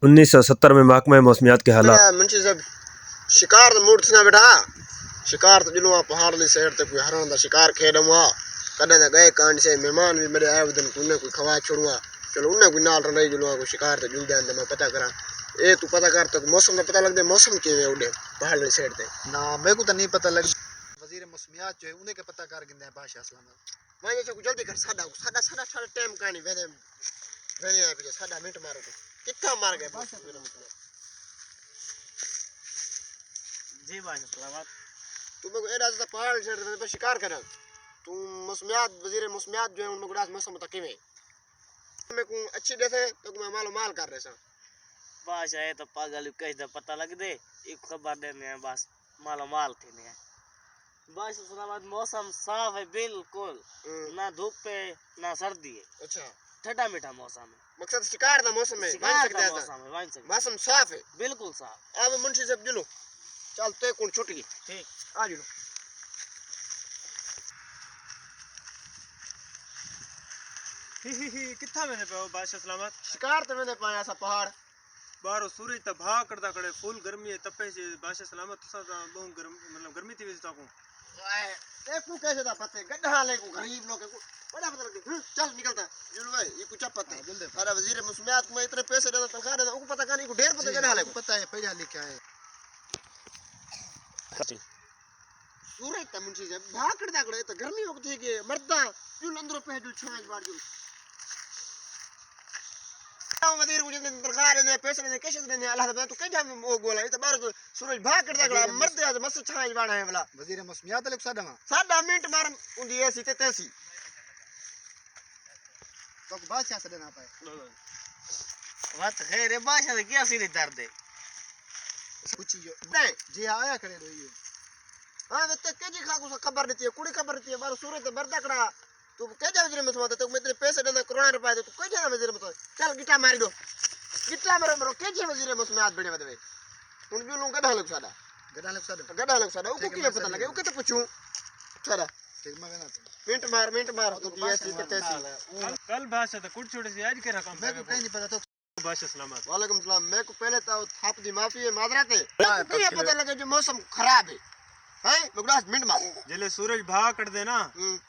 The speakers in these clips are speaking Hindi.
1970 में महकमा मौसमियात के हालात। मुंशी साहब शिकार तो मूड ना बेटा शिकार तो जुलवा पहाड़ ली साइड ते कोई हरण दा शिकार खेडम हुआ कदे ना गए कांड से मेहमान भी मेरे आए दिन कोने कोई खवा छोड़वा चलो उन्हें कोई नाल रही जुलवा को शिकार तो जुल जान मैं पता करा ए तू पता कर तो मौसम का पता लग दे मौसम के उड़े पहाड़ ली साइड ते ना मेरे को तो नहीं पता लग वजीर मौसमियात जो है उन्हें के पता कर गिंदे बादशाह सलामत मैं जैसे को जल्दी कर सादा टाइम कहानी वेने वेने आ भी सादा मिनट मारो तो कितना मार गए बादशाह जी बादशाह सलामत तू मेरे को एडा से पहाड़ साइड पे शिकार कर तू मौसमियात वजीर मौसमियात जो है उन मेरे को मौसम तक में मैं को अच्छी देते तो मैं मालो माल कर रहे सा बादशाह ये तो पागल कह दे पता लग दे एक खबर देने है बस मालो माल थे ने बादशाह सलामत मौसम साफ है बिल्कुल ना धूप है ना सर्दी है अच्छा ठंडा मीठा मौसम है मकसद शिकार दा मौसम है शिकार का मौसम है वाइन सकते मौसम साफ है बिल्कुल साफ अब मुंशी साहब जुलो चल ते कौन छुट गई ठीक आ जुलो किथा मैंने पे बादशाह सलामत शिकार ते मैंने पाया सा पहाड़ बारो सूरज त भा करदा खड़े फुल गर्मी है तपे से बादशाह सलामत तुसा ता बहुत गर्म मतलब गर्मी थी वैसे ताको ते को कैसे दा पते गड्ढा ले को गरीब लोग को बड़ा पता लगे चल निकलता जुल भाई ये कुछ पता है अरे वजीर मौसमियात को इतने पैसे देना तनख्वाह देना उनको पता नहीं को ढेर पता गड्ढा ले को पता है पढ़ा लिखा है सूरज त मुंशी साहब भा करदा खड़े तो गर्मी हो थी के मरदा जुल अंदर पे जुल छांज बाड़ जुल वजीर को जितने तनख्वाह देने पैसे देने कैसे देने अल्लाह तआला तो कह वो बोला ये तो बार तो सूरज भाग करता खड़ा मरते आज मस्त छांज बाड़ा है वाला वजीर मौसमियात ले सादा मिनट मार उंदी ऐसी ते तैसी तो बादशाह से देना पाए बात खैर है बादशाह ने क्या सीधे दर्द है कुछ जो नहीं जी आया करे रही हां मैं तो के जी खा को खबर देती है कुड़ी खबर देती है बार सूरज तो मरदा खड़ा तू कह जा वजीर मौसमियात तो मैं तेरे पैसे देना करोड़ रुपए दे तू कह जा वजीर मौसमियात चल गिटा मार दो गिटा मारो के जी वजीर मौसमियात बड़े बदवे उन भी लोग गधा लग सादा गधा लग सादा उको क्या पता लगे उके तो पूछूं सादा ठीक मैं ना मिनट मार तो ये ऐसी ते तैसी कल बादशाह त कुछ छोड़े से आज के रकम मेरे को कहीं नहीं पता तो बादशाह सलामत वालेकुम सलाम मैं को पहले तो थाप दी माफी है माजरत है क्या पता लगे जो मौसम खराब है हैं बगड़ास मिनट मार जले सूरज भा कर दे ना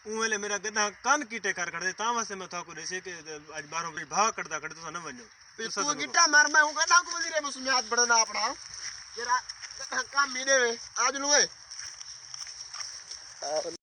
उवेले मेरा गधा कान कीटे कर दे ता वास्ते मैं थाको देसे के आज 12 बजे भा करदा खड़े तो न वणो तू गिटा मार मैं हूं कहना को वजीर मौसमियात बढ़ना अपना जरा काम मिले आज लुए